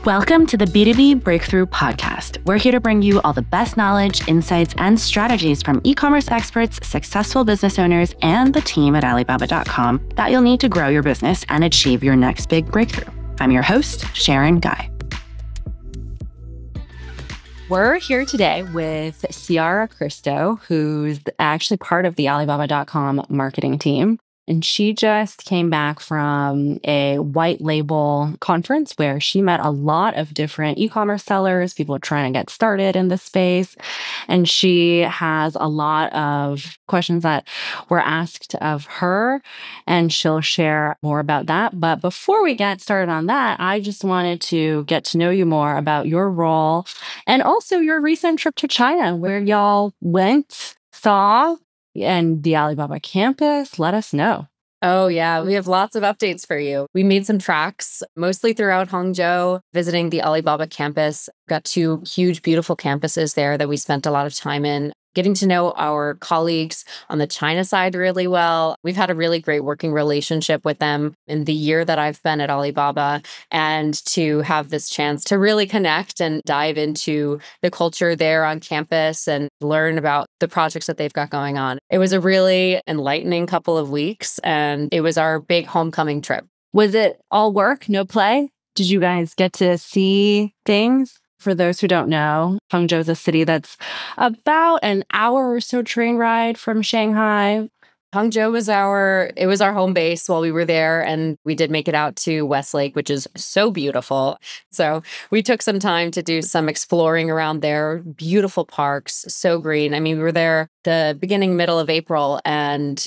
Welcome to the B2B Breakthrough podcast. We're here to bring you all the best knowledge, insights, and strategies from e-commerce experts, successful business owners, and the team at Alibaba.com that you'll need to grow your business and achieve your next big breakthrough. I'm your host, Sharon Gai. We're here today with Ciara Cristo, who's actually part of the Alibaba.com marketing team. And she just came back from a white label conference where she met a lot of different e-commerce sellers, people trying to get started in this space. And she has a lot of questions that were asked of her, and she'll share more about that. But before we get started on that, I just wanted to get to know you more about your role and also your recent trip to China, where y'all went, saw, and the Alibaba campus. Let us know. Oh, yeah. We have lots of updates for you. We made some tracks, mostly throughout Hangzhou, visiting the Alibaba campus. Got two huge, beautiful campuses there that we spent a lot of time in, getting to know our colleagues on the China side really well. We've had a really great working relationship with them in the year that I've been at Alibaba, and to have this chance to really connect and dive into the culture there on campus and learn about the projects that they've got going on. It was a really enlightening couple of weeks, and it was our big homecoming trip. Was it all work, no play? Did you guys get to see things? For those who don't know, Hangzhou is a city that's about an hour or so train ride from Shanghai. Hangzhou was our home base while we were there, and we did make it out to Westlake, which is so beautiful. So we took some time to do some exploring around there. Beautiful parks, so green. I mean, we were there the middle of April, and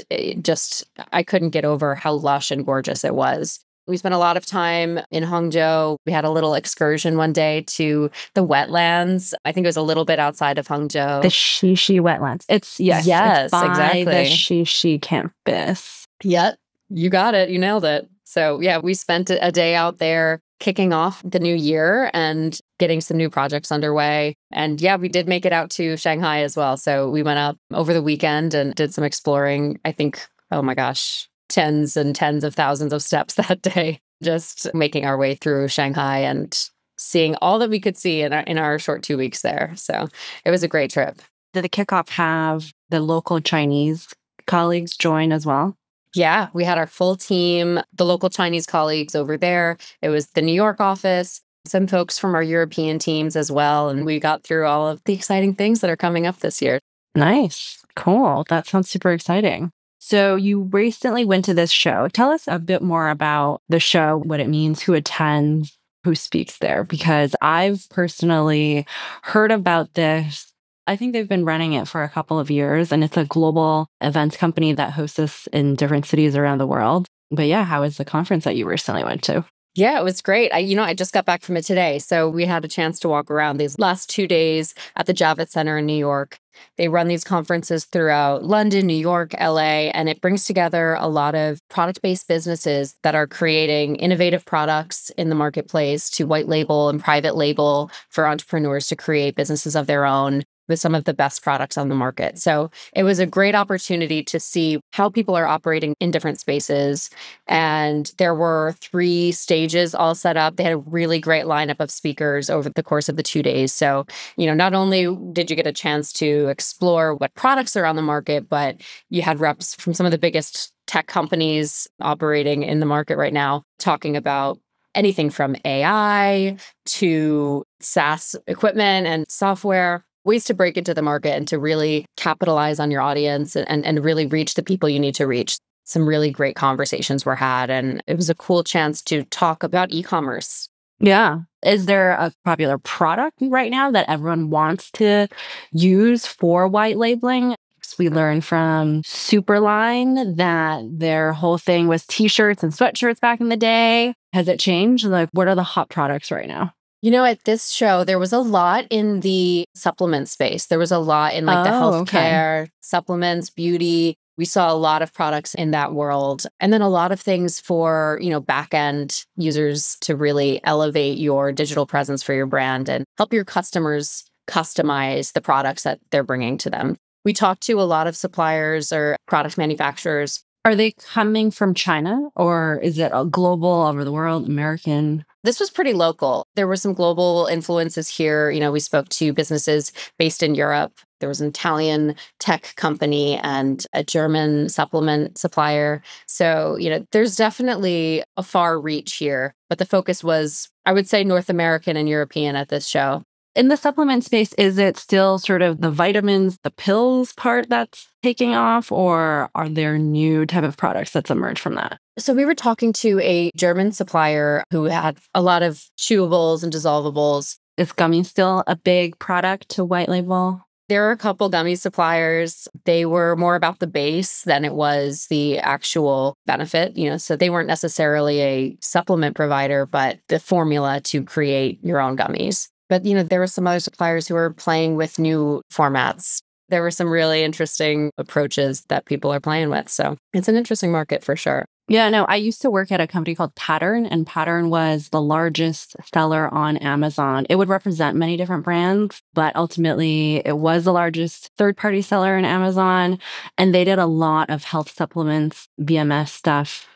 I couldn't get over how lush and gorgeous it was. We spent a lot of time in Hangzhou. We had a little excursion one day to the wetlands. I think it was a little bit outside of Hangzhou. The Shishi wetlands. It's by exactly. The Shishi campus. Yep, you got it. You nailed it. So yeah, we spent a day out there kicking off the new year and getting some new projects underway. And yeah, we did make it out to Shanghai as well. So we went up over the weekend and did some exploring. I think, oh my gosh, tens and tens of thousands of steps that day, just making our way through Shanghai and seeing all that we could see in our short 2 weeks there. So it was a great trip. Did the kickoff have the local Chinese colleagues join as well? Yeah, we had our full team, the local Chinese colleagues over there. It was the New York office, some folks from our European teams as well. And we got through all of the exciting things that are coming up this year. Nice. Cool. That sounds super exciting. So you recently went to this show. Tell us a bit more about the show, what it means, who attends, who speaks there, because I've personally heard about this. I think they've been running it for a couple of years, and it's a global events company that hosts this in different cities around the world. But yeah, how was the conference that you recently went to? Yeah, it was great. I just got back from it today. So we had a chance to walk around these last 2 days at the Javits Center in New York. They run these conferences throughout London, New York, LA, and it brings together a lot of product-based businesses that are creating innovative products in the marketplace to white label and private label for entrepreneurs to create businesses of their own with some of the best products on the market. So it was a great opportunity to see how people are operating in different spaces. And there were 3 stages all set up. They had a really great lineup of speakers over the course of the 2 days. So, not only did you get a chance to explore what products are on the market, but you had reps from some of the biggest tech companies operating in the market right now talking about anything from AI to SaaS equipment and software, ways to break into the market and to really capitalize on your audience and really reach the people you need to reach. Some really great conversations were had, and it was a cool chance to talk about e-commerce. Yeah. Is there a popular product right now that everyone wants to use for white labeling? We learned from Superline that their whole thing was t-shirts and sweatshirts back in the day. Has it changed? What are the hot products right now? At this show, there was a lot in the supplement space. There was a lot in the healthcare, supplements, beauty. We saw a lot of products in that world. And then a lot of things for, back-end users to really elevate your digital presence for your brand and help your customers customize the products that they're bringing to them. We talked to a lot of suppliers or product manufacturers. Are they coming from China, or is it a global, all over the world, American? This was pretty local. There were some global influences here. We spoke to businesses based in Europe. There was an Italian tech company and a German supplement supplier. So, there's definitely a far reach here. But the focus was, I would say, North American and European at this show. In the supplement space, is it still sort of the vitamins, the pills part that's taking off, or are there new type of products that's emerged from that? So we were talking to a German supplier who had a lot of chewables and dissolvables. Is gummy still a big product to white label? There are a couple gummy suppliers. They were more about the base than it was the actual benefit, so they weren't necessarily a supplement provider, but the formula to create your own gummies. But, there were some other suppliers who were playing with new formats. There were some really interesting approaches that people are playing with. So it's an interesting market for sure. Yeah, no, I used to work at a company called Pattern, and Pattern was the largest seller on Amazon. It would represent many different brands, but ultimately it was the largest third-party seller in Amazon. And they did a lot of health supplements, VMS stuff.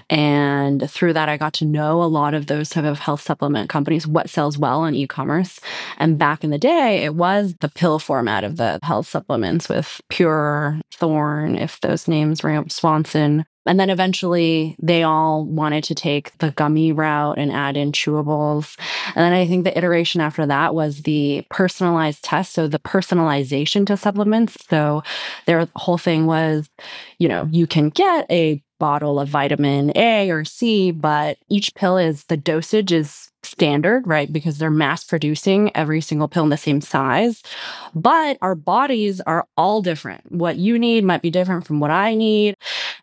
And through that, I got to know a lot of those type of health supplement companies, what sells well on e-commerce. And back in the day, it was the pill format of the health supplements with Pure, Thorne, if those names ring up, Swanson. And then eventually they all wanted to take the gummy route and add in chewables. And then I think the iteration after that was the personalized test. So the personalization to supplements. So their whole thing was, you can get a bottle of vitamin A or C, but each pill the dosage is standard, right? Because they're mass producing every single pill in the same size. But our bodies are all different. What you need might be different from what I need.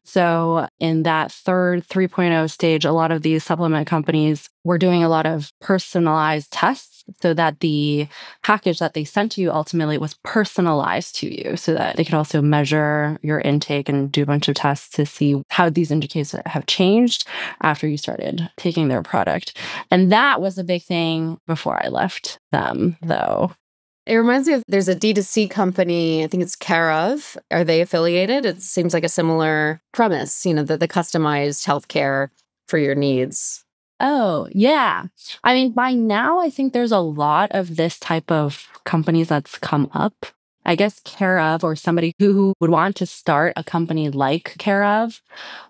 So in that third 3.0 stage, a lot of these supplement companies were doing a lot of personalized tests so that the package that they sent to you ultimately was personalized to you, so that they could also measure your intake and do a bunch of tests to see how these indicators have changed after you started taking their product. And that was a big thing before I left them, though. It reminds me of, there's a D2C company, I think it's Care/of. Are they affiliated? It seems like a similar premise, the customized healthcare for your needs. Oh, yeah. I mean, by now, I think there's a lot of this type of companies that's come up. I guess Care/of, or somebody who would want to start a company like Care/of,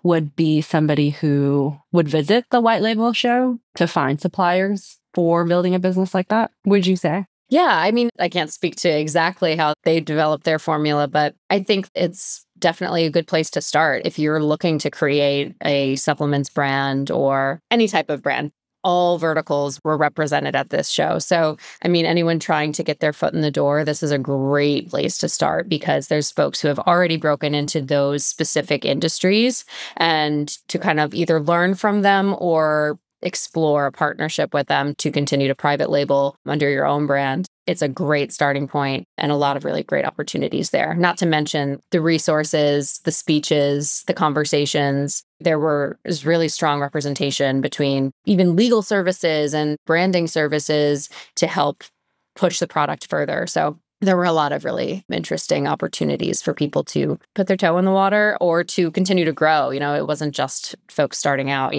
would be somebody who would visit the white label show to find suppliers for building a business like that, would you say? Yeah, I mean, I can't speak to exactly how they developed their formula, but I think it's definitely a good place to start if you're looking to create a supplements brand or any type of brand. All verticals were represented at this show. So, I mean, anyone trying to get their foot in the door, this is a great place to start because there's folks who have already broken into those specific industries, and to kind of either learn from them or explore a partnership with them to continue to private label under your own brand. It's a great starting point and a lot of really great opportunities there. Not to mention the resources, the speeches, the conversations. There was really strong representation between even legal services and branding services to help push the product further. So there were a lot of really interesting opportunities for people to put their toe in the water or to continue to grow. It wasn't just folks starting out.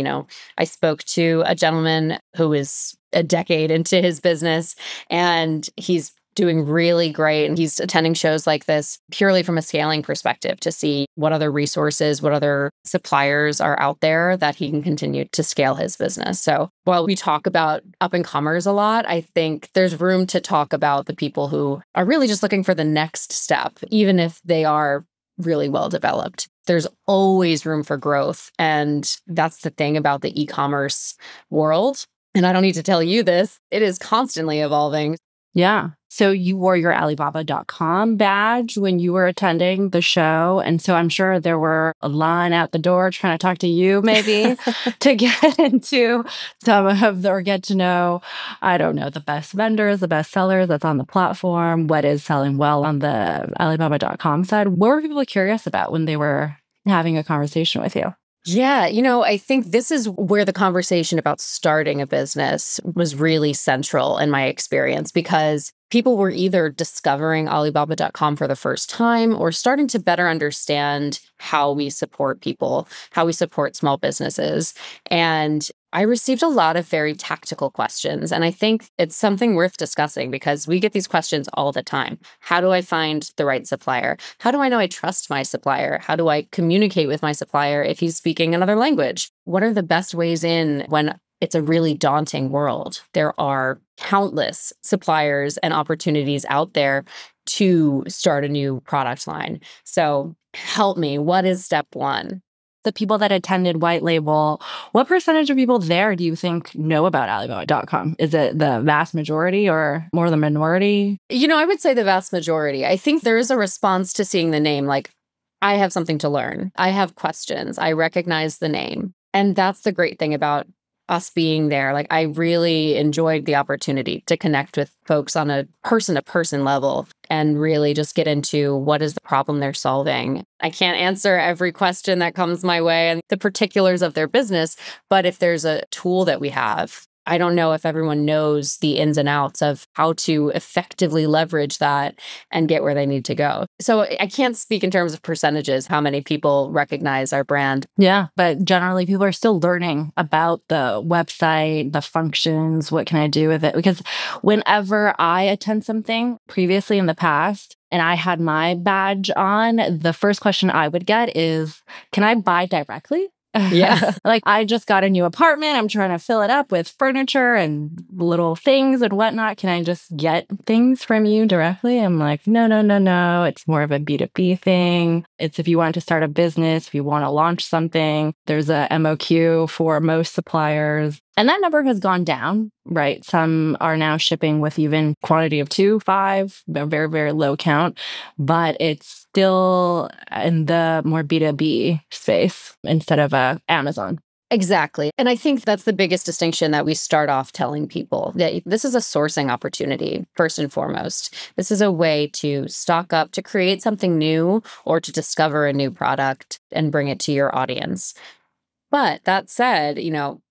I spoke to a gentleman who is a decade into his business, and he's doing really great. And he's attending shows like this purely from a scaling perspective to see what other resources, what other suppliers are out there that he can continue to scale his business. So while we talk about up and comers a lot, I think there's room to talk about the people who are really just looking for the next step, even if they are really well developed. There's always room for growth. And that's the thing about the e-commerce world. And I don't need to tell you this, it is constantly evolving. Yeah. So you wore your Alibaba.com badge when you were attending the show. And so I'm sure there were a line out the door trying to talk to you maybe to get into some of or get to know, I don't know, the best vendors, the best sellers that's on the platform, what is selling well on the Alibaba.com side. What were people curious about when they were having a conversation with you? Yeah, I think this is where the conversation about starting a business was really central in my experience, because people were either discovering Alibaba.com for the first time or starting to better understand how we support people, how we support small businesses. And I received a lot of very tactical questions. And I think it's something worth discussing because we get these questions all the time. How do I find the right supplier? How do I know I trust my supplier? How do I communicate with my supplier if he's speaking another language? What are the best ways in when it's a really daunting world? There are countless suppliers and opportunities out there to start a new product line. So help me. What is step one? The people that attended White Label, what percentage of people there do you think know about Alibaba.com? Is it the vast majority or more the minority? I would say the vast majority. I think there is a response to seeing the name, like, I have something to learn. I have questions. I recognize the name. And that's the great thing about us being there. Like, I really enjoyed the opportunity to connect with folks on a person-to-person level and really just get into what is the problem they're solving. I can't answer every question that comes my way and the particulars of their business, but if there's a tool that we have, I don't know if everyone knows the ins and outs of how to effectively leverage that and get where they need to go. So I can't speak in terms of percentages, how many people recognize our brand. Yeah, but generally people are still learning about the website, the functions, what can I do with it? Because whenever I attend something previously in the past, and I had my badge on, the first question I would get is, can I buy directly? Yeah. Like, I just got a new apartment. I'm trying to fill it up with furniture and little things and whatnot. Can I just get things from you directly? I'm like, no. It's more of a B2B thing. It's if you want to start a business, if you want to launch something, there's a MOQ for most suppliers. And that number has gone down, right? Some are now shipping with even quantity of 2, 5, a very, very low count, but it's still in the more B2B space instead of Amazon. Exactly. And I think that's the biggest distinction that we start off telling people, that this is a sourcing opportunity, first and foremost. This is a way to stock up, to create something new, or to discover a new product and bring it to your audience. But that said,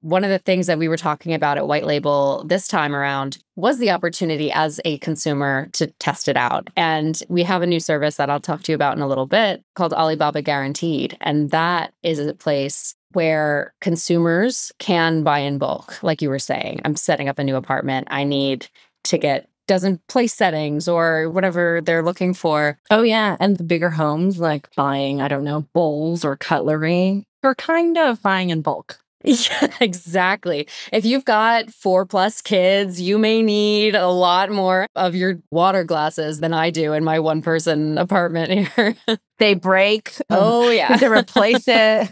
one of the things that we were talking about at White Label this time around was the opportunity as a consumer to test it out. And we have a new service that I'll talk to you about in a little bit called Alibaba Guaranteed. And that is a place where consumers can buy in bulk. Like you were saying, I'm setting up a new apartment. I need to get dozen place settings or whatever they're looking for. Oh, yeah. And the bigger homes, like buying, I don't know, bowls or cutlery, are kind of buying in bulk. Yeah, exactly. If you've got 4+ kids, you may need a lot more of your water glasses than I do in my one-person apartment here. They break. Oh, yeah. To replace it.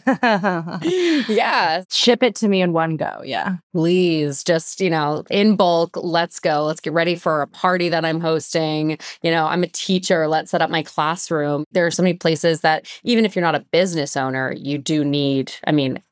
Yeah. Ship it to me in one go. Yeah. Please, just, in bulk, let's go. Let's get ready for a party that I'm hosting. I'm a teacher. Let's set up my classroom. There are so many places that even if you're not a business owner, you do need,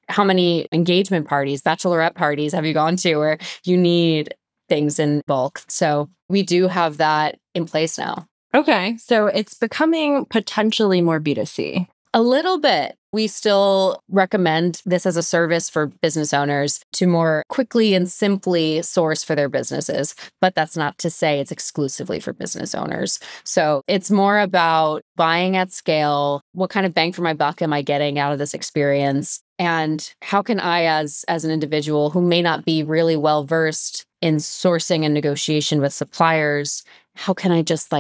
how many engagement parties, bachelorette parties have you gone to where you need things in bulk? So we do have that in place now. Okay. So it's becoming potentially more B2C. A little bit. We still recommend this as a service for business owners to more quickly and simply source for their businesses. But that's not to say it's exclusively for business owners. So it's more about buying at scale. What kind of bang for my buck am I getting out of this experience? And how can I, as an individual who may not be really well versed in sourcing and negotiation with suppliers, how can I just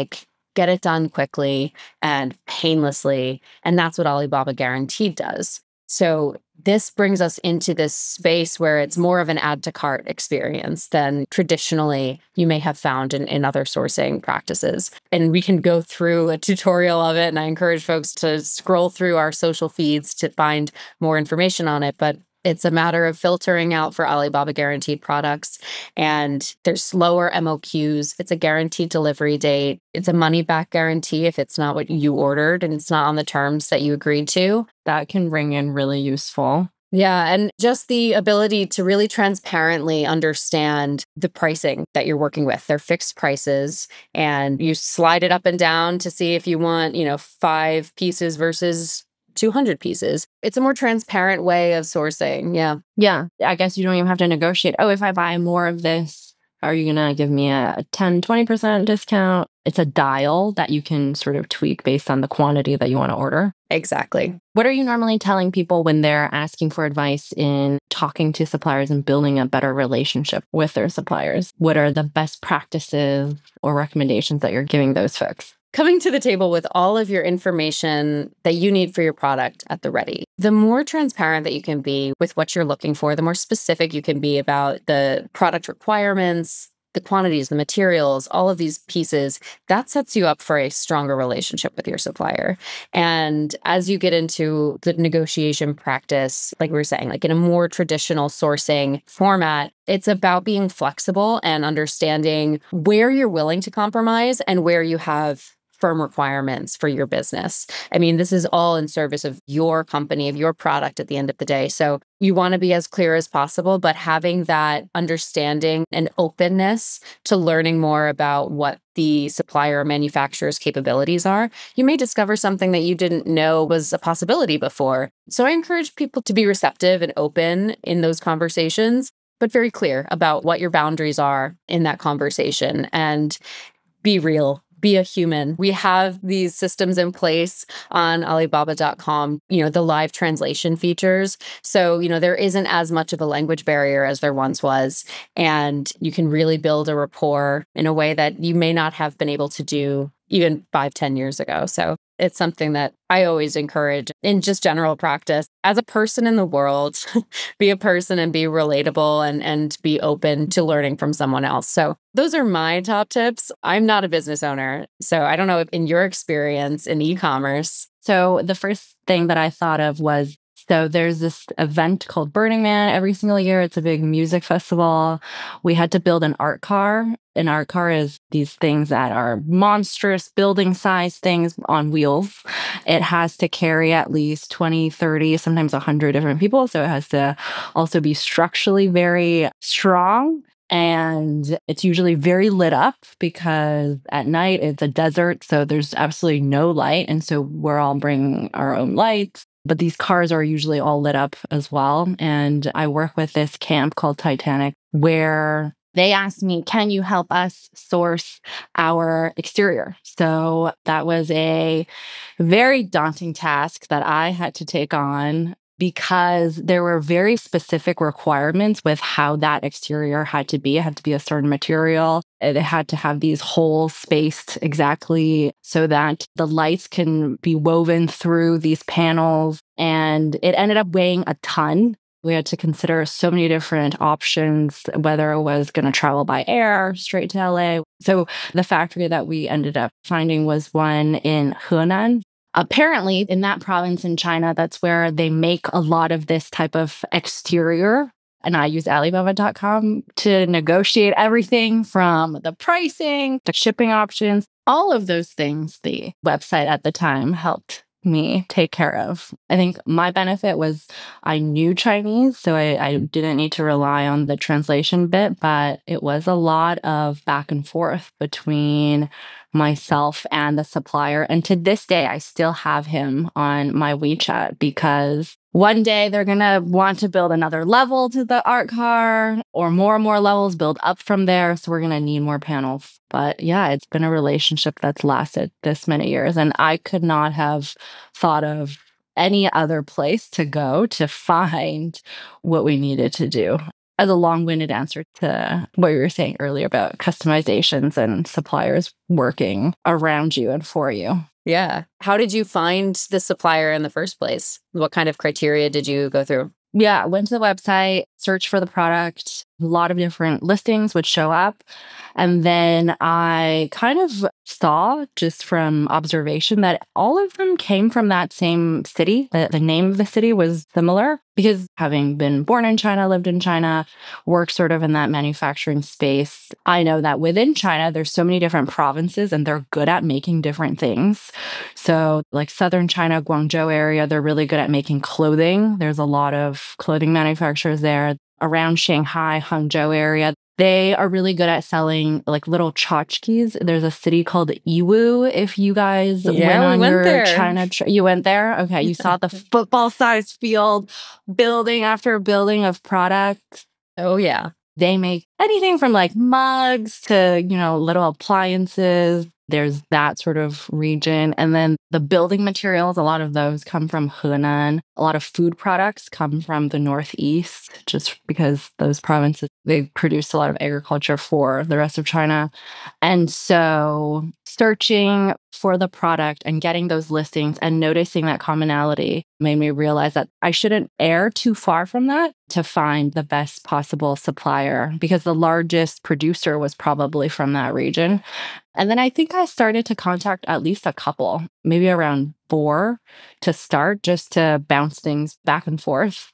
get it done quickly and painlessly? And that's what Alibaba Guaranteed does. So this brings us into this space where it's more of an add to cart experience than traditionally you may have found in other sourcing practices. And we can go through a tutorial of it. And I encourage folks to scroll through our social feeds to find more information on it. But it's a matter of filtering out for Alibaba Guaranteed products. And there's lower MOQs. It's a guaranteed delivery date. It's a money back guarantee if it's not what you ordered and it's not on the terms that you agreed to. That can ring in really useful. Yeah. And just the ability to really transparently understand the pricing that you're working with. They're fixed prices and you slide it up and down to see if you want, 5 pieces versus 200 pieces. It's a more transparent way of sourcing. Yeah. Yeah. I guess you don't even have to negotiate. Oh, if I buy more of this, are you going to give me a 10, 20% discount? it's a dial that you can sort of tweak based on the quantity that you want to order. Exactly. What are you normally telling people when they're asking for advice in talking to suppliers and building a better relationship with their suppliers? What are the best practices or recommendations that you're giving those folks? Coming to the table with all of your information that you need for your product at the ready. The more transparent that you can be with what you're looking for, the more specific you can be about the product requirements, the quantities, the materials, all of these pieces, that sets you up for a stronger relationship with your supplier. And as you get into the negotiation practice, like we were saying, like in a more traditional sourcing format, it's about being flexible and understanding where you're willing to compromise and where you have firm requirements for your business. I mean, this is all in service of your company, of your product at the end of the day. So you want to be as clear as possible, but having that understanding and openness to learning more about what the supplier or manufacturer's capabilities are, you may discover something that you didn't know was a possibility before. So I encourage people to be receptive and open in those conversations, but very clear about what your boundaries are in that conversation and be real. Be a human. We have these systems in place on Alibaba.com, the live translation features. So, there isn't as much of a language barrier as there once was. And you can really build a rapport in a way that you may not have been able to do even 5-10 years ago. So it's something that I always encourage in just general practice. As a person in the world, be a person and be relatable and be open to learning from someone else. So those are my top tips. I'm not a business owner. So I don't know if in your experience in e-commerce. So the first thing that I thought of was, so there's this event called Burning Man every single year. It's a big music festival. We had to build an art car. An art car is these things that are monstrous building size things on wheels. It has to carry at least 20, 30, sometimes 100 different people. So it has to also be structurally very strong. And it's usually very lit up because at night it's a desert. So there's absolutely no light. And so we're all bringing our own lights. But these cars are usually all lit up as well. And I work with this camp called Titanic where they asked me, can you help us source our exterior? So that was a very daunting task that I had to take on because there were very specific requirements with how that exterior had to be. It had to be a certain material. It had to have these holes spaced exactly so that the lights can be woven through these panels. And it ended up weighing a ton. We had to consider so many different options, whether it was going to travel by air straight to LA. So the factory that we ended up finding was one in Henan. Apparently, in that province in China, that's where they make a lot of this type of exterior. And I use Alibaba.com to negotiate everything from the pricing to shipping options. All of those things the website at the time helped me take care of. I think my benefit was I knew Chinese, so I didn't need to rely on the translation bit, but it was a lot of back and forth between myself and the supplier. And to this day, I still have him on my WeChat because one day they're going to want to build another level to the art car or more levels, build up from there. So we're going to need more panels. But yeah, it's been a relationship that's lasted this many years. And I could not have thought of any other place to go to find what we needed to do. As a long-winded answer to what you were saying earlier about customizations and suppliers working around you and for you. Yeah. How did you find the supplier in the first place? What kind of criteria did you go through? Yeah, went to the website, searched for the product. A lot of different listings would show up. And then I kind of saw just from observation that all of them came from that same city. The name of the city was similar because having been born in China, lived in China, worked sort of in that manufacturing space, I know that within China, there's so many different provinces and they're good at making different things. So like southern China, Guangzhou area, they're really good at making clothing. There's a lot of clothing manufacturers there. Around Shanghai, Hangzhou area, they are really good at selling like little tchotchkes. There's a city called Yiwu. If you guys went on your there. China trip, you went there? Okay, you saw the football-sized field, building after building of products. Oh, yeah. They make anything from like mugs to, little appliances. There's that sort of region. And then the building materials, a lot of those come from Henan. A lot of food products come from the Northeast, just because those provinces, they produce a lot of agriculture for the rest of China. And so searching for the product and getting those listings and noticing that commonality made me realize that I shouldn't err too far from that to find the best possible supplier, because the largest producer was probably from that region. And then I think I started to contact at least a couple, maybe around 4 to start, just to bounce things back and forth.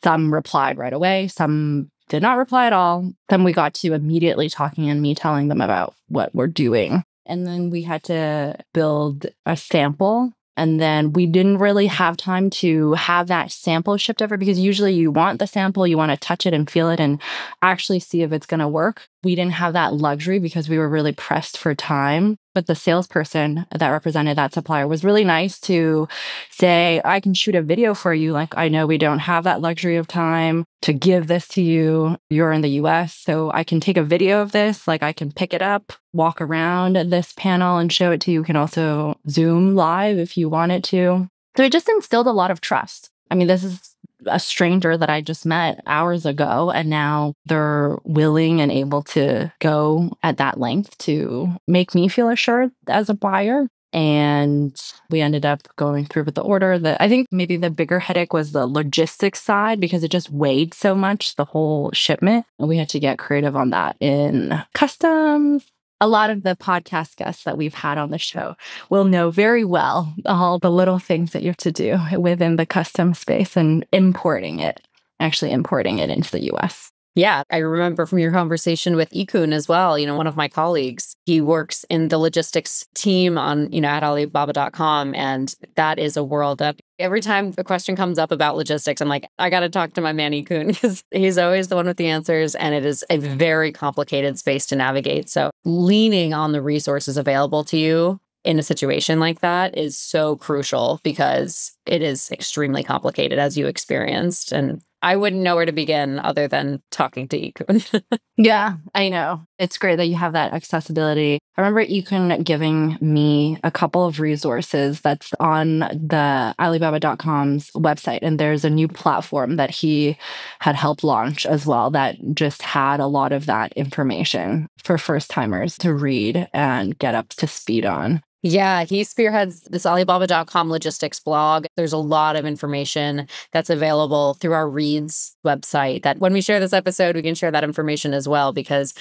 Some replied right away, some did not reply at all. Then we got to immediately talking and me telling them about what we're doing. And then we had to build a sample. And then we didn't really have time to have that sample shipped over, because usually you want the sample, you want to touch it and feel it and actually see if it's going to work. We didn't have that luxury because we were really pressed for time. But the salesperson that represented that supplier was really nice to say, I can shoot a video for you. Like, I know we don't have that luxury of time to give this to you. You're in the US, so I can take a video of this. Like, I can pick it up, walk around this panel and show it to you. You can also Zoom live if you wanted to. So it just instilled a lot of trust. I mean, this is a stranger that I just met hours ago, and now they're willing and able to go at that length to make me feel assured as a buyer. And we ended up going through with the order. I think maybe the bigger headache was the logistics side, because it just weighed so much, the whole shipment. And we had to get creative on that in customs. A lot of the podcast guests that we've had on the show will know very well all the little things that you have to do within the custom space and actually importing it into the US. Yeah, I remember from your conversation with Ikun as well, one of my colleagues, he works in the logistics team on, at Alibaba.com. And that is a world that every time a question comes up about logistics, I'm like, I got to talk to my man Ikun, because he's always the one with the answers. And it is a very complicated space to navigate. So leaning on the resources available to you in a situation like that is so crucial, because it is extremely complicated, as you experienced. And I wouldn't know where to begin other than talking to Ikun. Yeah, I know. It's great that you have that accessibility. I remember Ikun giving me a couple of resources that's on the Alibaba.com's website. And there's a new platform that he had helped launch as well that just had a lot of that information for first-timers to read and get up to speed on. Yeah, he spearheads this Alibaba.com logistics blog. There's a lot of information that's available through our Reads website that when we share this episode, we can share that information as well, because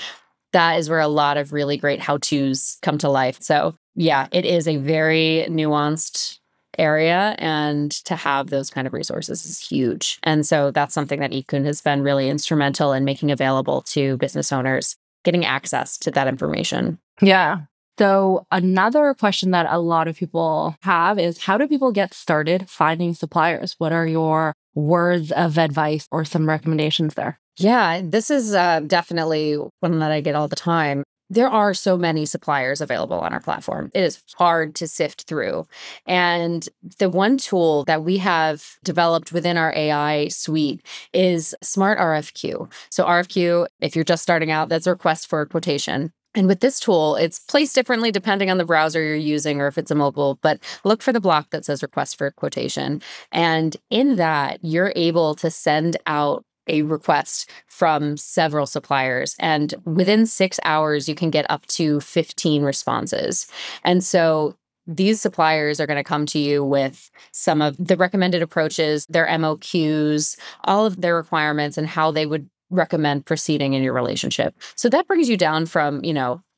that is where a lot of really great how-tos come to life. So yeah, it is a very nuanced area, and to have those kind of resources is huge. And so that's something that Ikun has been really instrumental in making available to business owners, getting access to that information. Yeah. So another question that a lot of people have is, how do people get started finding suppliers? What are your words of advice or some recommendations there? Yeah, this is definitely one that I get all the time. There are so many suppliers available on our platform. It is hard to sift through. And the one tool that we have developed within our AI suite is Smart RFQ. So RFQ, if you're just starting out, that's a request for a quotation. And with this tool, it's placed differently depending on the browser you're using or if it's a mobile, but look for the block that says request for a quotation. And in that, you're able to send out a request from several suppliers. And within 6 hours, you can get up to 15 responses. And so these suppliers are going to come to you with some of the recommended approaches, their MOQs, all of their requirements, and how they would recommend proceeding in your relationship. So that brings you down from,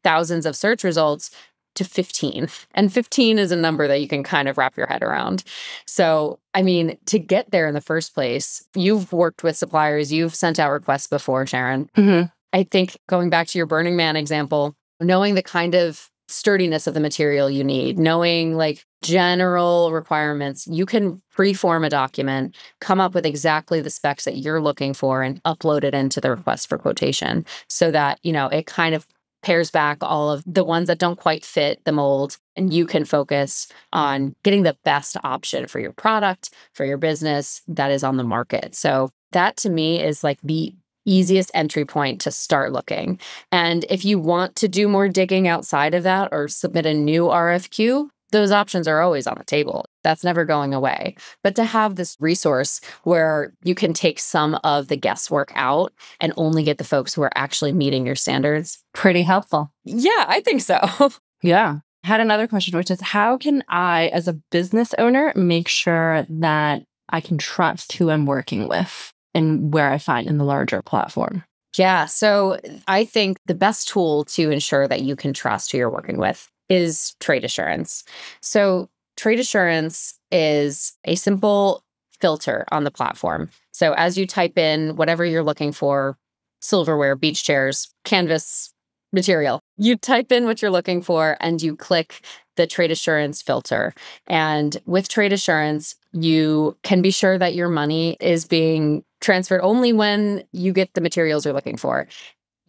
thousands of search results to 15. And 15 is a number that you can kind of wrap your head around. So, I mean, to get there in the first place, you've worked with suppliers, you've sent out requests before, Sharon. Mm-hmm. I think going back to your Burning Man example, knowing the kind of sturdiness of the material you need, knowing like general requirements, you can pre-form a document, come up with exactly the specs that you're looking for, and upload it into the request for quotation so that, it kind of pairs back all of the ones that don't quite fit the mold, and you can focus on getting the best option for your product, for your business that is on the market. So that to me is like the easiest entry point to start looking. And if you want to do more digging outside of that or submit a new RFQ, those options are always on the table. That's never going away. But to have this resource where you can take some of the guesswork out and only get the folks who are actually meeting your standards. Pretty helpful. Yeah, I think so. Yeah. I had another question, which is how can I, as a business owner, make sure that I can trust who I'm working with and where I find in the larger platform? Yeah. So I think the best tool to ensure that you can trust who you're working with is trade assurance. So trade assurance is a simple filter on the platform. So as you type in whatever you're looking for, silverware, beach chairs, canvas material, you type in what you're looking for and you click the trade assurance filter. And with trade assurance, you can be sure that your money is being transferred only when you get the materials you're looking for.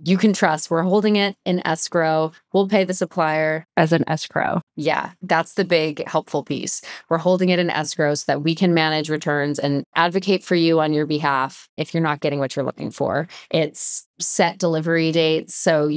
You can trust we're holding it in escrow. We'll pay the supplier. As an escrow. Yeah, that's the big helpful piece. We're holding it in escrow so that we can manage returns and advocate for you on your behalf if you're not getting what you're looking for. It's set delivery dates. So,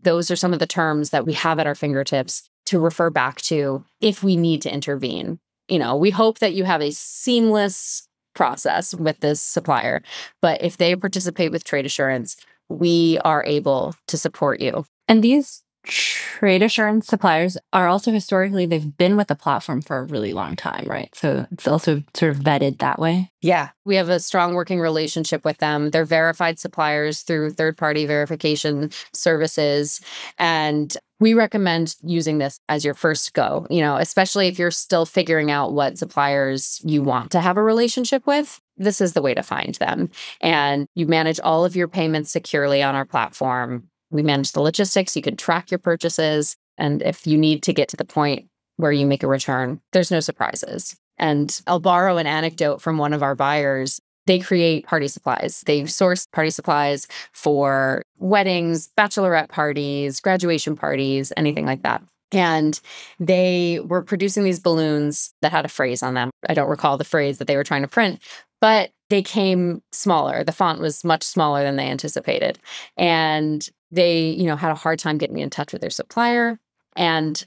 those are some of the terms that we have at our fingertips to refer back to if we need to intervene. We hope that you have a seamless process with this supplier, but if they participate with trade assurance, we are able to support you. And these trade assurance suppliers are also historically, they've been with the platform for a really long time, right? So it's also sort of vetted that way. Yeah, we have a strong working relationship with them. They're verified suppliers through third-party verification services. And we recommend using this as your first go, especially if you're still figuring out what suppliers you want to have a relationship with. This is the way to find them. And you manage all of your payments securely on our platform. We manage the logistics. You can track your purchases. And if you need to get to the point where you make a return, there's no surprises. And I'll borrow an anecdote from one of our buyers. They create party supplies. They source party supplies for weddings, bachelorette parties, graduation parties, anything like that. And they were producing these balloons that had a phrase on them. I don't recall the phrase that they were trying to print, but they came smaller. The font was much smaller than they anticipated. And they, had a hard time getting in touch with their supplier. And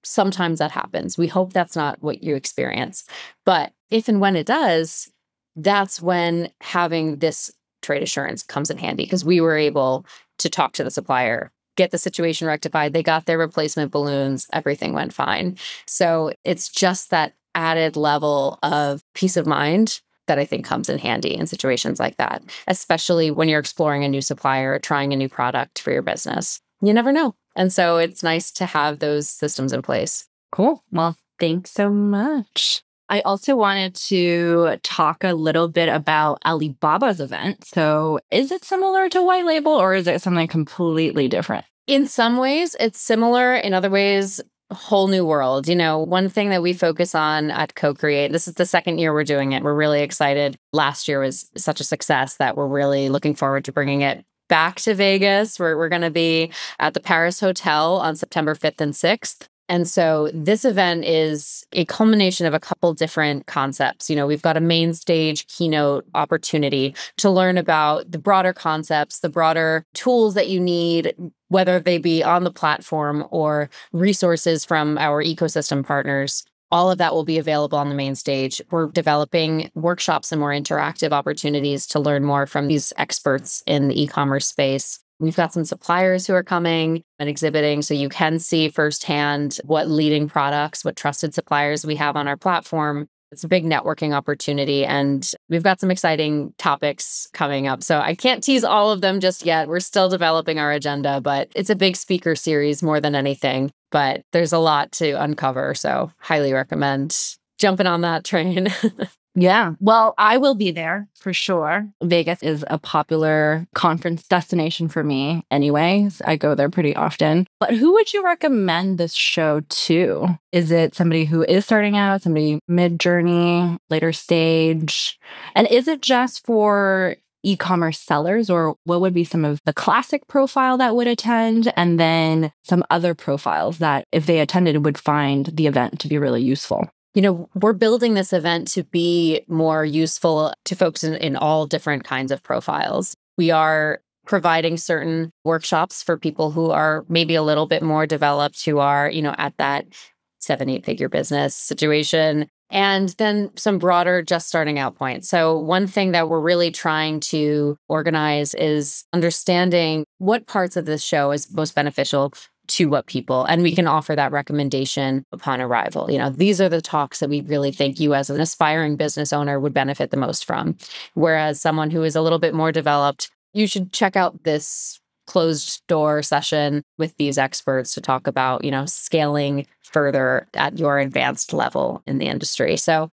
sometimes that happens. We hope that's not what you experience. But if and when it does, that's when having this trade assurance comes in handy, because we were able to talk to the supplier, get the situation rectified. They got their replacement balloons. Everything went fine. So it's just that added level of peace of mind that I think comes in handy in situations like that, especially when you're exploring a new supplier, trying a new product for your business. You never know. And so it's nice to have those systems in place. Cool. Well, thanks so much. I also wanted to talk a little bit about Alibaba's event. So is it similar to White Label or is it something completely different? In some ways, it's similar. In other ways, a whole new world. One thing that we focus on at CoCreate, this is the second year we're doing it. We're really excited. Last year was such a success that we're really looking forward to bringing it back to Vegas. We're going to be at the Paris Hotel on September 5th and 6th. And so this event is a culmination of a couple different concepts. We've got a main stage keynote opportunity to learn about the broader concepts, the broader tools that you need, whether they be on the platform or resources from our ecosystem partners. All of that will be available on the main stage. We're developing workshops and more interactive opportunities to learn more from these experts in the e-commerce space. We've got some suppliers who are coming and exhibiting, so you can see firsthand what leading products, what trusted suppliers we have on our platform. It's a big networking opportunity, and we've got some exciting topics coming up. So I can't tease all of them just yet. We're still developing our agenda, but it's a big speaker series more than anything. But there's a lot to uncover, so highly recommend jumping on that train. Yeah. Well, I will be there for sure. Vegas is a popular conference destination for me anyways. I go there pretty often. But who would you recommend this show to? Is it somebody who is starting out, somebody mid-journey, later stage? And is it just for e-commerce sellers, or what would be some of the classic profile that would attend, and then some other profiles that if they attended would find the event to be really useful? We're building this event to be more useful to folks in all different kinds of profiles. We are providing certain workshops for people who are maybe a little bit more developed, who are, at that 7-8 figure business situation. And then some broader just starting out points. So one thing that we're really trying to organize is understanding what parts of this show is most beneficial to what people, and we can offer that recommendation upon arrival. These are the talks that we really think you as an aspiring business owner would benefit the most from. Whereas someone who is a little bit more developed, you should check out this closed door session with these experts to talk about, scaling further at your advanced level in the industry. So,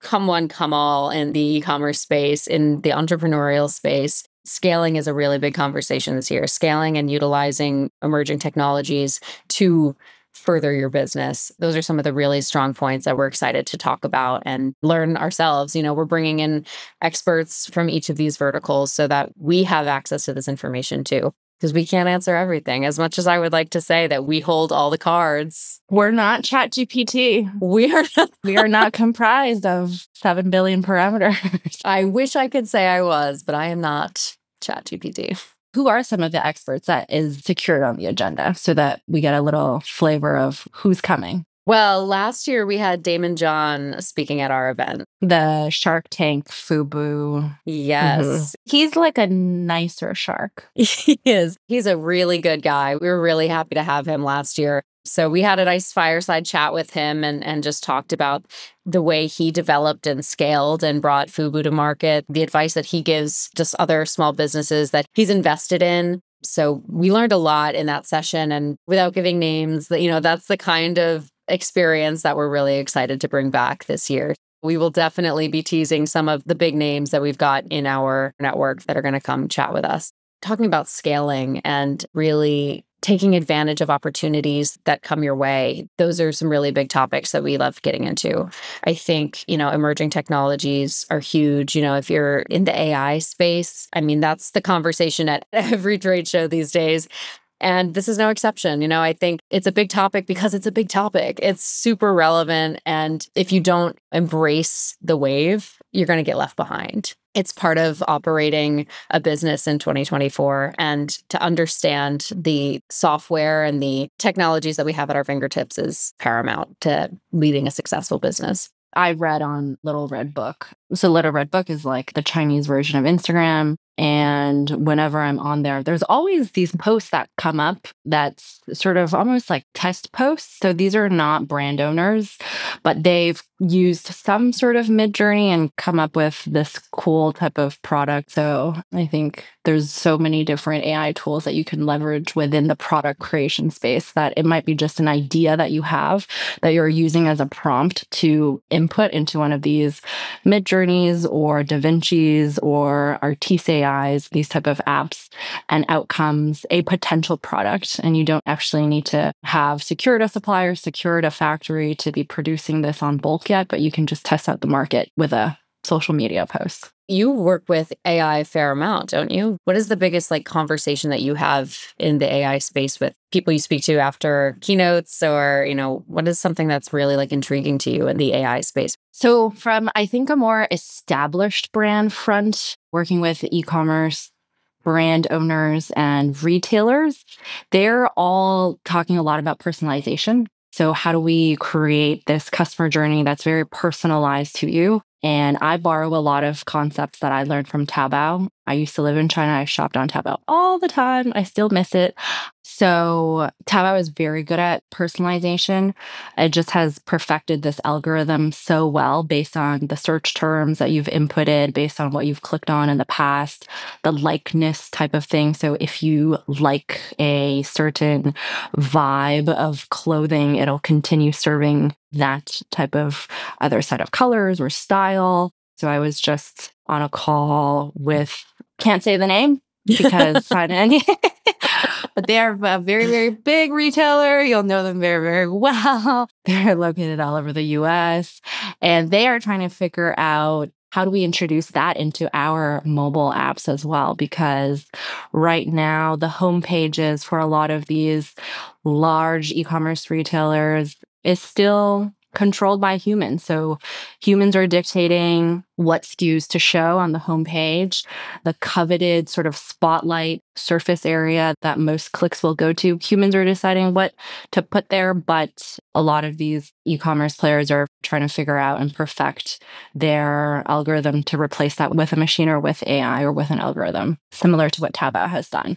come one, come all in the e-commerce space, in the entrepreneurial space. Scaling is a really big conversation this year. Scaling and utilizing emerging technologies to further your business. Those are some of the really strong points that we're excited to talk about and learn ourselves. We're bringing in experts from each of these verticals so that we have access to this information too, because we can't answer everything. As much as I would like to say that we hold all the cards, we're not ChatGPT. We are not comprised of 7 billion parameters. I wish I could say I was, but I am not ChatGPT. Who are some of the experts that is secured on the agenda so that we get a little flavor of who's coming? Well, last year we had Damon John speaking at our event. The Shark Tank FUBU. Yes. Mm-hmm. He's like a nicer shark. He is. He's a really good guy. We were really happy to have him last year. So we had a nice fireside chat with him and just talked about the way he developed and scaled and brought FUBU to market, the advice that he gives just other small businesses that he's invested in. So we learned a lot in that session. And without giving names, that's the kind of experience that we're really excited to bring back this year. We will definitely be teasing some of the big names that we've got in our network that are going to come chat with us. Talking about scaling and really taking advantage of opportunities that come your way. Those are some really big topics that we love getting into. I think, emerging technologies are huge. If you're in the AI space, that's the conversation at every trade show these days. And this is no exception. I think it's a big topic because it's a big topic. It's super relevant. And if you don't embrace the wave, you're going to get left behind. It's part of operating a business in 2024. And to understand the software and the technologies that we have at our fingertips is paramount to leading a successful business. I read on Little Red Book. So Little Red Book is like the Chinese version of Instagram. And whenever I'm on there, there's always these posts that come up that's sort of almost like test posts. So these are not brand owners, but they've used some sort of mid-journey and come up with this cool type of product. So I think there's so many different AI tools that you can leverage within the product creation space that it might be just an idea that you have that you're using as a prompt to input into one of these mid-journeys or DaVinci's or Artiste AIs, these type of apps, and out comes a potential product. And you don't actually need to have secured a supplier, secured a factory to be producing this on bulk yet, but you can just test out the market with a social media post. You work with AI a fair amount, don't you? What is the biggest conversation that you have in the AI space with people you speak to after keynotes, or, what is something that's really intriguing to you in the AI space? So from, I think, a more established brand front, working with e-commerce brand owners and retailers, they're all talking a lot about personalization. So how do we create this customer journey that's very personalized to you? And I borrow a lot of concepts that I learned from Taobao. I used to live in China. I shopped on Taobao all the time. I still miss it. So Taobao is very good at personalization. It just has perfected this algorithm so well based on the search terms that you've inputted, based on what you've clicked on in the past, the likeness type of thing. So if you like a certain vibe of clothing, it'll continue serving that type of other set of colors or style. So I was just on a call with, can't say the name because but they are a very, very big retailer. You'll know them very, very well. They're located all over the US, and they are trying to figure out how do we introduce that into our mobile apps as well? Because right now, the home pages for a lot of these large e-commerce retailers is still controlled by humans. So humans are dictating what SKUs to show on the homepage, the coveted sort of spotlight surface area that most clicks will go to. Humans are deciding what to put there, but a lot of these e-commerce players are trying to figure out and perfect their algorithm to replace that with a machine or with AI or with an algorithm, similar to what Taobao has done.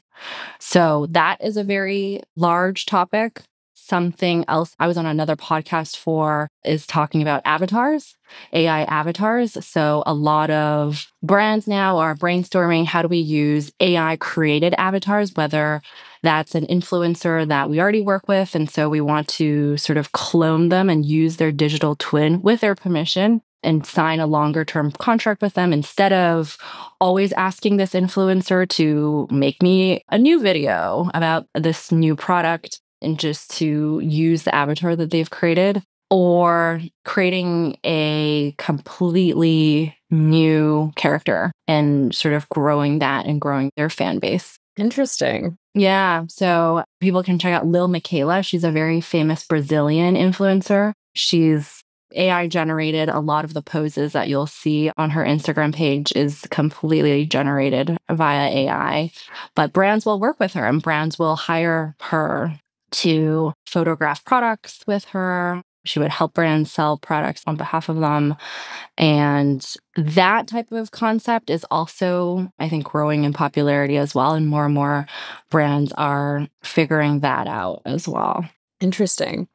So that is a very large topic. Something else I was on another podcast for is talking about avatars, AI avatars. So a lot of brands now are brainstorming, how do we use AI created avatars, whether that's an influencer that we already work with. And so we want to sort of clone them and use their digital twin with their permission and sign a longer term contract with them instead of always asking this influencer to make me a new video about this new product and just to use the avatar that they've created, or creating a completely new character and sort of growing that and growing their fan base. Interesting. Yeah. So people can check out Lil Miquela. She's a very famous Brazilian influencer. She's AI generated. A lot of the poses that you'll see on her Instagram page is completely generated via AI. But brands will work with her and brands will hire her to photograph products with her. She would help brands sell products on behalf of them. And that type of concept is also, I think, growing in popularity as well. And more brands are figuring that out as well. Interesting.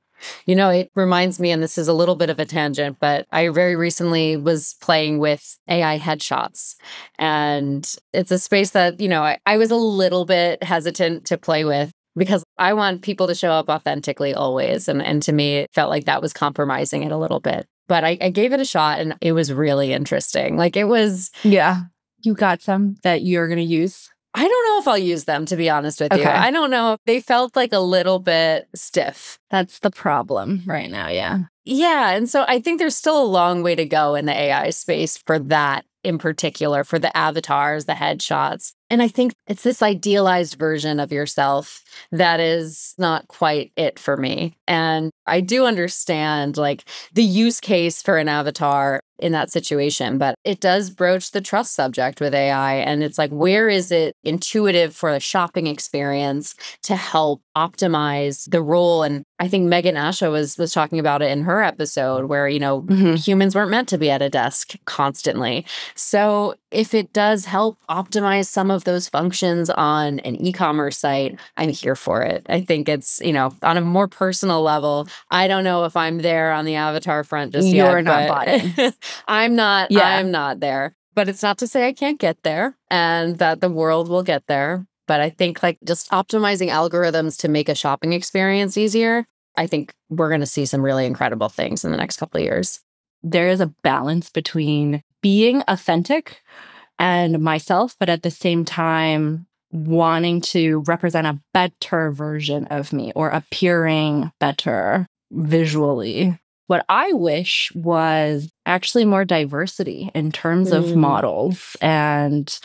You know, it reminds me, and this is a little bit of a tangent, but I very recently was playing with AI headshots. And it's a space that, you know, I was a little bit hesitant to play with because I want people to show up authentically always. And to me, it felt like that was compromising it a little bit. But I gave it a shot and it was really interesting. Like it was... Yeah. You got some that you're going to use? I don't know if I'll use them, to be honest with you. I don't know. They felt like a little bit stiff. That's the problem right now, yeah. Yeah. And so I think there's still a long way to go in the AI space for that in particular, for the avatars, the headshots. And I think it's this idealized version of yourself that is not quite it for me. And I do understand like the use case for an avatar in that situation, but it does broach the trust subject with AI. And it's like, where is it intuitive for the shopping experience to help optimize the role? And I think Megan Asha was talking about it in her episode where, you know, humans weren't meant to be at a desk constantly. So if it does help optimize some of those functions on an e-commerce site, I'm here for it. I think it's, you know, on a more personal level, I don't know if I'm there on the avatar front just yet. You're not bought in. I'm not there. But it's not to say I can't get there and that the world will get there. But I think like just optimizing algorithms to make a shopping experience easier, I think we're going to see some really incredible things in the next couple of years. There is a balance between being authentic and myself, but at the same time, wanting to represent a better version of me or appearing better visually. What I wish was actually more diversity in terms of models and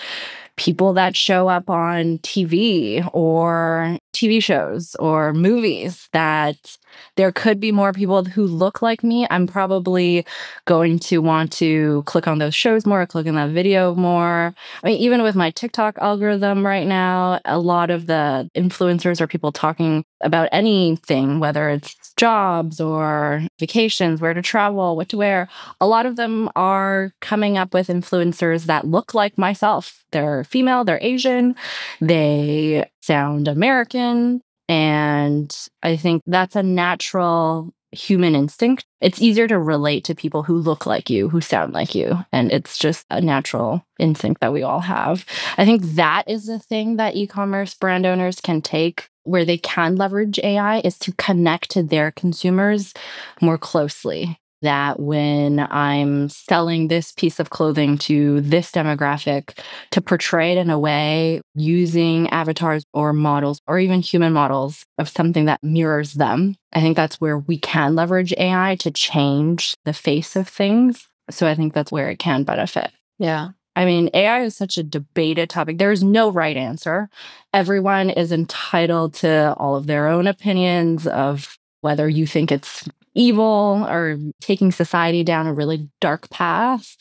people that show up on TV or TV shows or movies, that there could be more people who look like me. I'm probably going to want to click on those shows more, click on that video more. I mean, even with my TikTok algorithm right now, a lot of the influencers are people talking about anything, whether it's jobs or vacations, where to travel, what to wear. A lot of them are coming up with influencers that look like myself. They're female, they're Asian, they sound American. And I think that's a natural human instinct. It's easier to relate to people who look like you, who sound like you. And it's just a natural instinct that we all have. I think that is the thing that e-commerce brand owners can take where they can leverage AI, is to connect to their consumers more closely. That when I'm selling this piece of clothing to this demographic, to portray it in a way using avatars or models or even human models of something that mirrors them. I think that's where we can leverage AI to change the face of things. So I think that's where it can benefit. Yeah. I mean, AI is such a debated topic. There is no right answer. Everyone is entitled to all of their own opinions of whether you think it's evil or taking society down a really dark path,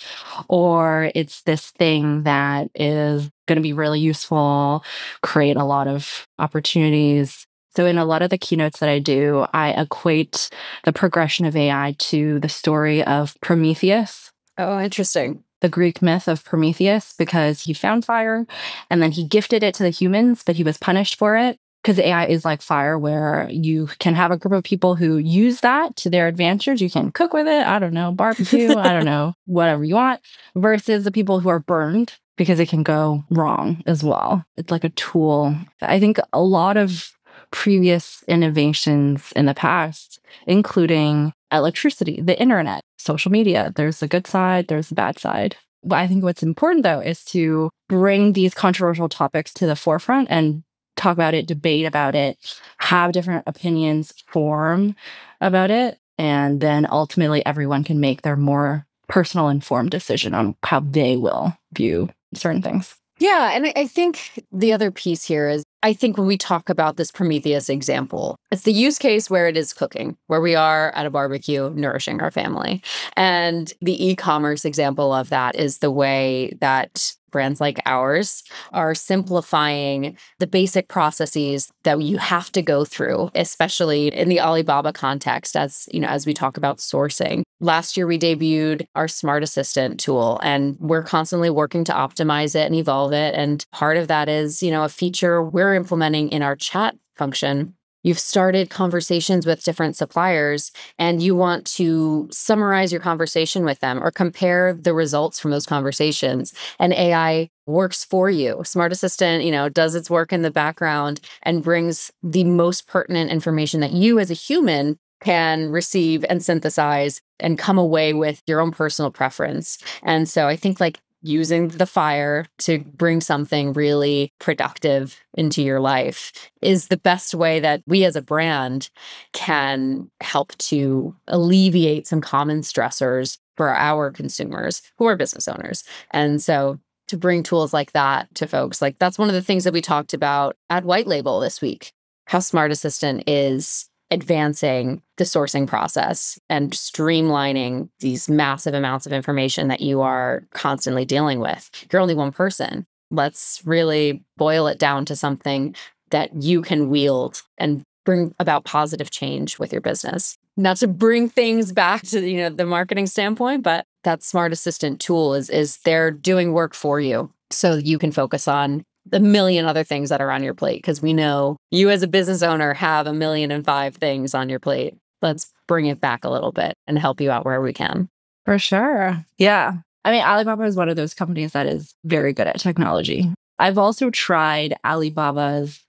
or it's this thing that is going to be really useful, create a lot of opportunities. So in a lot of the keynotes that I do, I equate the progression of AI to the story of Prometheus. Oh, interesting. The Greek myth of Prometheus, because he found fire and then he gifted it to the humans, but he was punished for it. Because AI is like fire, where you can have a group of people who use that to their advantage. You can cook with it, I don't know, barbecue, I don't know, whatever you want, versus the people who are burned because it can go wrong as well. It's like a tool. I think a lot of previous innovations in the past, including electricity, the internet, social media, there's the good side, there's the bad side. But I think what's important, though, is to bring these controversial topics to the forefront and talk about it, debate about it, have different opinions form about it. And then ultimately everyone can make their more personal informed decision on how they will view certain things. Yeah. And I think the other piece here is, I think when we talk about this Prometheus example, it's the use case where it is cooking, where we are at a barbecue nourishing our family. And the e-commerce example of that is the way that brands like ours are simplifying the basic processes that you have to go through, especially in the Alibaba context, as you know, as we talk about sourcing. Last year, we debuted our Smart Assistant tool, and we're constantly working to optimize it and evolve it. And part of that is, you know, a feature we're implementing in our chat function. You've started conversations with different suppliers and you want to summarize your conversation with them or compare the results from those conversations. And AI works for you. Smart Assistant, you know, does its work in the background and brings the most pertinent information that you as a human can receive and synthesize and come away with your own personal preference. And so I think like using the fire to bring something really productive into your life is the best way that we as a brand can help to alleviate some common stressors for our consumers who are business owners. And so to bring tools like that to folks, like that's one of the things that we talked about at White Label this week, how Smart Assistant is advancing the sourcing process and streamlining these massive amounts of information that you are constantly dealing with. You're only one person. Let's really boil it down to something that you can wield and bring about positive change with your business. Not to bring things back to, you know, the marketing standpoint, but that Smart Assistant tool is there doing work for you so you can focus on the million other things that are on your plate, because we know you as a business owner have 1,000,005 things on your plate. Let's bring it back a little bit and help you out where we can. For sure. Yeah. I mean, Alibaba is one of those companies that is very good at technology. I've also tried Alibaba's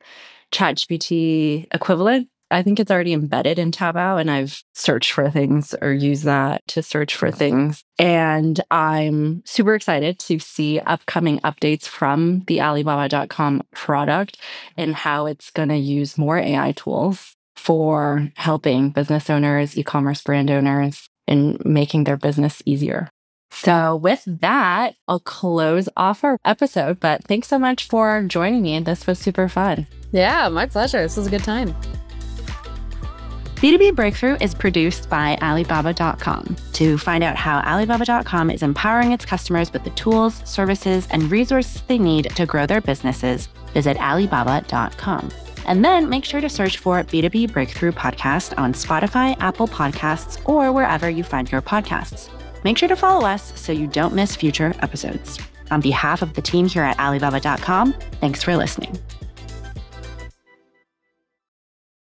ChatGPT equivalent. I think it's already embedded in Taobao, and I've searched for things or used that to search for things. And I'm super excited to see upcoming updates from the Alibaba.com product and how it's going to use more AI tools for helping business owners, e-commerce brand owners, in making their business easier. So with that, I'll close off our episode. But thanks so much for joining me. This was super fun. Yeah, my pleasure. This was a good time. B2B Breakthrough is produced by Alibaba.com. To find out how Alibaba.com is empowering its customers with the tools, services, and resources they need to grow their businesses, visit Alibaba.com. And then make sure to search for B2B Breakthrough Podcast on Spotify, Apple Podcasts, or wherever you find your podcasts. Make sure to follow us so you don't miss future episodes. On behalf of the team here at Alibaba.com, thanks for listening.